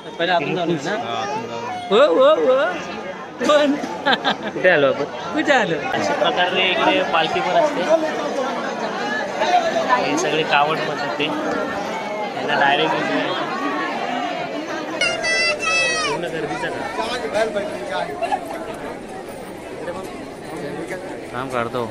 पहिले आपण जाऊ ना. हो हो हो पण कुठे आलो आपण? कुठे आलो? अशा प्रकारे इकडे पालखी पण असते. हे सगळे कावड म्हणतात ते. त्यांना डायरेक्ट पूर्ण गर्दीचं काम काढतो.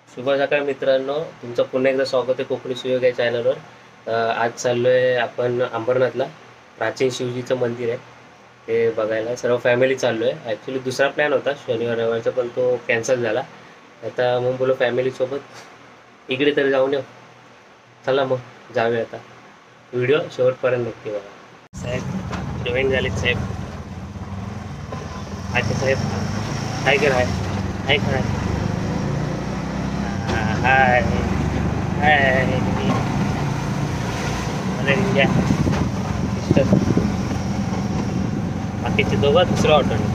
शुभ सकाळ मित्रांनो, तुमचं पुन्हा एकदा स्वागत आहे कोकणी सुयोग या चॅनलवर. आज चाललोय आपण अंबरनाथला. प्राचीन शिवजीचं मंदिर आहे ते बघायला. सर्व फॅमिली चाललोय. ॲक्च्युली दुसरा प्लॅन होता शनिवार रविवारचा, पण तो कॅन्सल झाला. आता मग बोलो फॅमिलीसोबत इकडे तरी जाऊन येऊ. चला मग जाऊया. आता व्हिडिओ शेवटपर्यंत नक्की बघा. साहेब जॉईन झालेत. साहेब अच्छा साहेब काय करा काय करा. हाय हाय इंडिया. बाकीचे दोघं दुसऱ्या ऑटोने.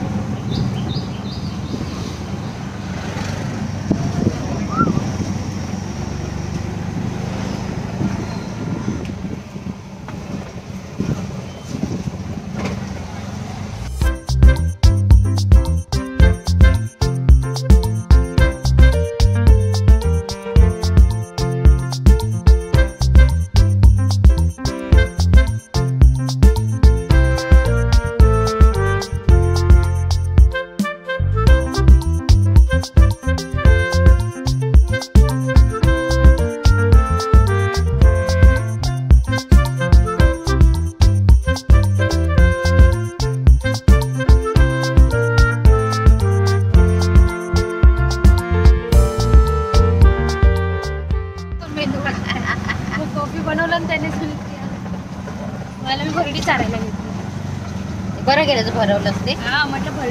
बरं गेलं तर भरवलं असते.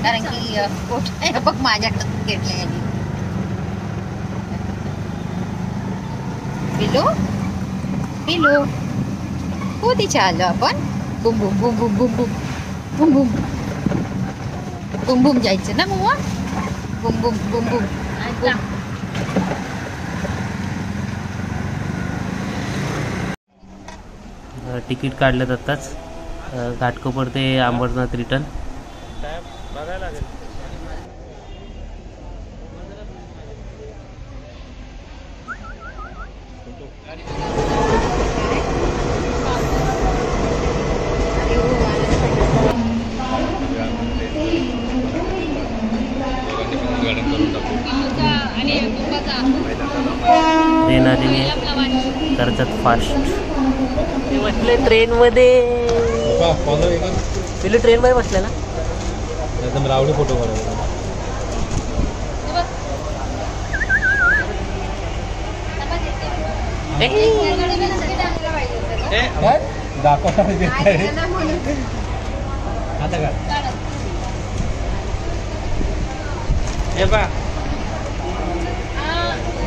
कारण की बघ माझ्याकडे घेतले. पिलो पिलो हो तिथे आलो आपण. बुम बुम बुम बुम बुम बुम बुम बुम बुम बुम जायचं ना मग. बुम बुम बुम बुम. तिकीट काढलं जाताच घाटकोपर ते अंबरनाथ रिटर्न. बघायला लागेल. ट्रेन आलेली आहे करतात फास्ट. ते बसले ट्रेन मध्ये. पिलू ट्रेन मध्ये बसले ना. एकदम रावडी फोटो काढायला.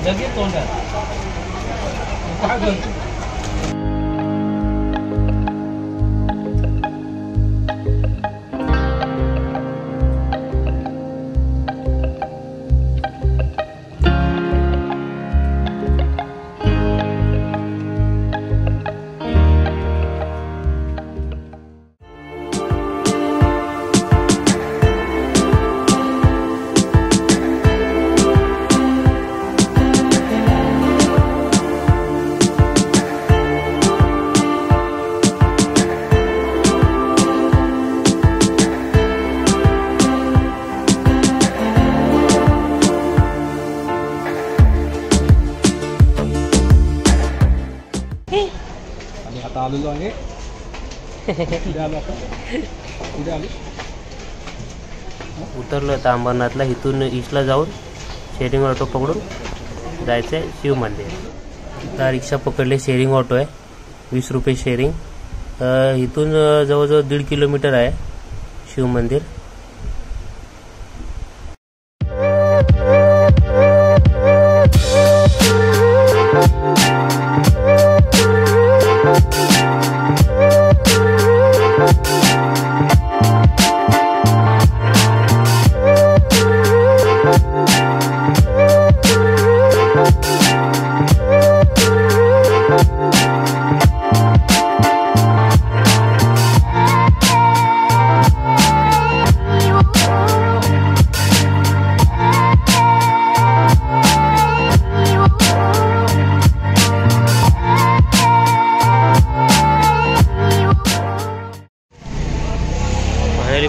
लगेच तोंडात आलेलो आहे. उतरलो आता अंबरनाथला. इथून ईस्टला जाऊन शेअरिंग ऑटो पकडून जायचं आहे शिव मंदिर. आता रिक्षा पकडले. शेअरिंग ऑटो आहे 20 रुपये शेअरिंग. इथून जवळजवळ 1.5 किलोमीटर आहे शिव मंदिर.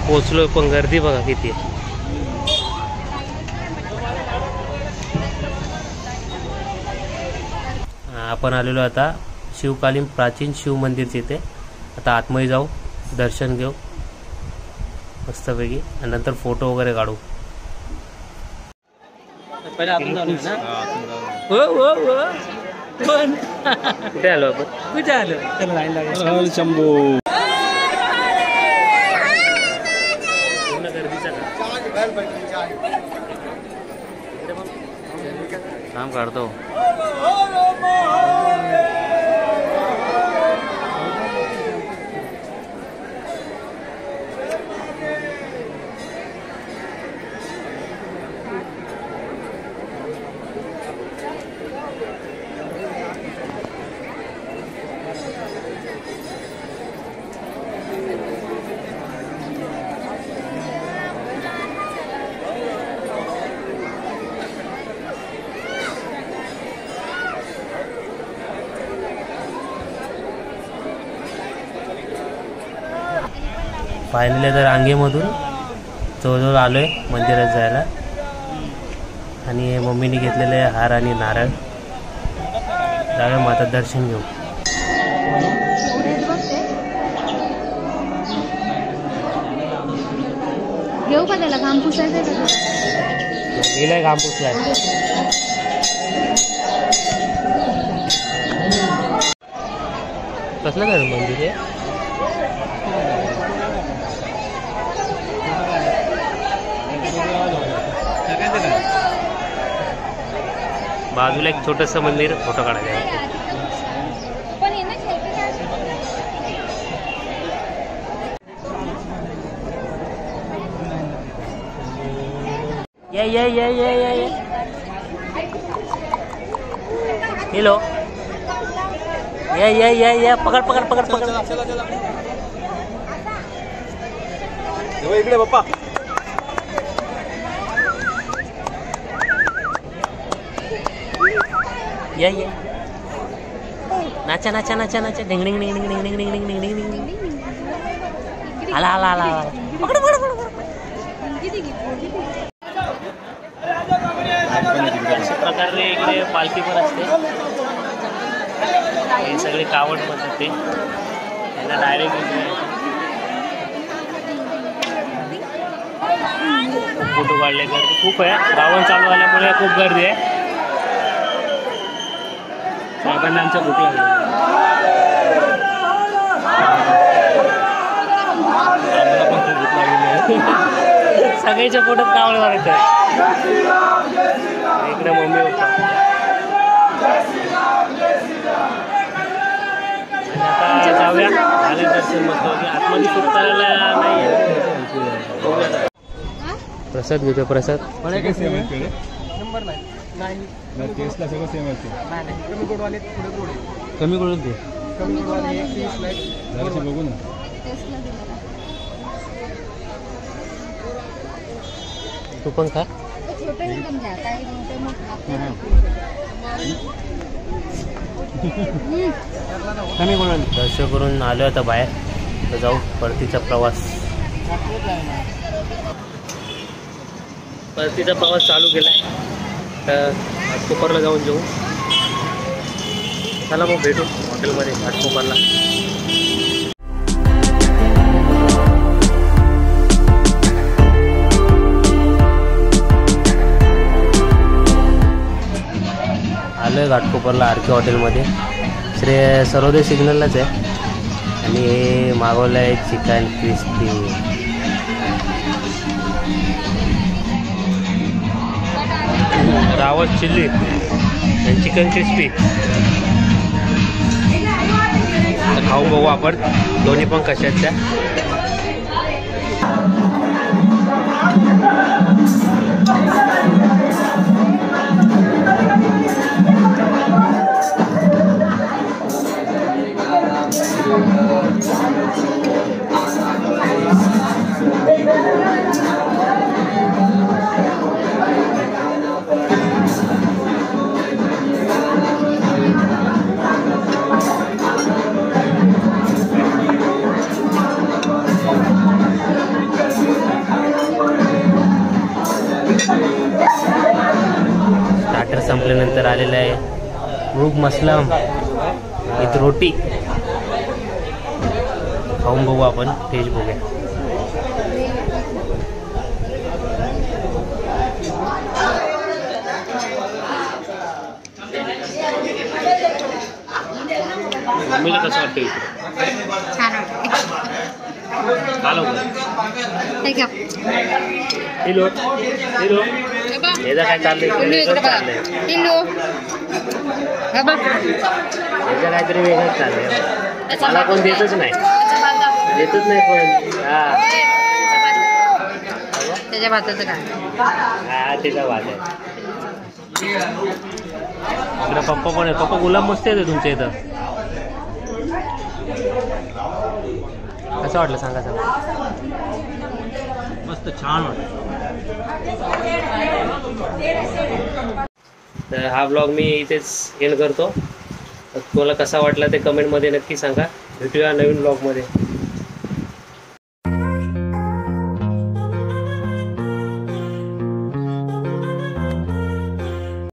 पोचलोय पण गर्दी बघा किती आहे. आपण आलेलो आता शिवकालीन प्राचीन शिव मंदिर तिथे. आता आतमध्ये जाऊ, दर्शन घेऊ मस्तपैकी आणि नंतर फोटो वगैरे काढू. पहिले आपण जाऊ ना. कुठे आलो आपण? कुठे आलो? चला लाईन लागेल. शंभू पूर्ण गर्दीचा काम काढतो. फायनली तर रांगेमधून जवळजवळ आलो आहे मंदिरात जायला. आणि मम्मीने घेतलेले हार आणि नारळ. जाऊया मग आता दर्शन घेऊ. घेऊ का त्याला? घाम पुसायचं का? गेलाय घाम पुसलाय. कसलं काय मंदिर आहे? बाजूला एक छोटंसं मंदिर, फोटो काढायला आहे. ये हेलो ये पकड पकड पकड पकड. इकडे पप्पा. ये नाचा नाचा नाचा नाचा. डिंग डिंग डिंग डिंग डिंग डिंग डिंग डिंग डिंग डिंग. आला आला आला आला. पकड पकड पकड. अशा प्रकारे इकडे पालखी पण असते. हे सगळे कावड म्हणतात ते. त्यांना डायरेक्ट फोटो काढले. गर्दी खूप आहे. श्रावण चालू झाल्यामुळे खूप गर्दी आहे. साहेबांना आमच्या भूक लागली. आम्हाला पण खूप भूक लागलेली आहे. सगळ्याच्या पोटात कावड मारत आहे. इकडे मम्मी होता. आणि आता जाऊया. झाले दर्शन मस्त. आतमध्ये खूप करायला नाही आहे. प्रसाद घेतो. प्रसाद नंबर नाही. टेस्टला सगळं सेम असते. कमी गोडवाले थोडे गोड आहे. कमी गोड दे. कमी गोडवाले जराशी बघू ना. तू पण खा. कमी गोड. दर्शन करून आलो आता बाहेर. तर जाऊ परतीचा प्रवास. परतीचा प्रवास चालू केलाय. तर घाटकोपरला जाऊन जेऊ. चला मग भेटू हॉटेलमध्ये घाटकोपरला. आलो आहे घाटकोपरला आर के हॉटेलमध्ये. सर्वोदय सिग्नललाच आहे. आणि हे मागवलं आहे चिकन क्रिस्पी. रावस चिल्ली आणि चिकन क्रिस्पी. खाऊ बघू आपण दोन्ही पण कशाच्या. त्यानंतर आलेलं आहे मूग मसलम विथ रोटी. खाऊन बघू आपण, टेस्ट बघूया. मम्मीला कसं वाटतं इकडे? छान वाटतं. हे घ्या. हिलो हिलो याचं काय चाललंय? वेगळंच चाललंय. पिल्लू बाबा याचं काहीतरी वेगळंच चाललंय. मला कोण देतच नाही कोण. हा त्याच्या भाताचं काय? हा त्याचा वाद आहे. इकडे पप्पा पण आहे. पप्पा गुलाब मस्त येते तुमच्या इथं. कसं वाटलं सांगा मस्त छान वाटलं. तर हा ब्लॉग मी इथेच एंड करतो. तुम्हाला कसा वाटला ते कमेंटमध्ये नक्की सांगा. भेटूया नवीन ब्लॉगमध्ये.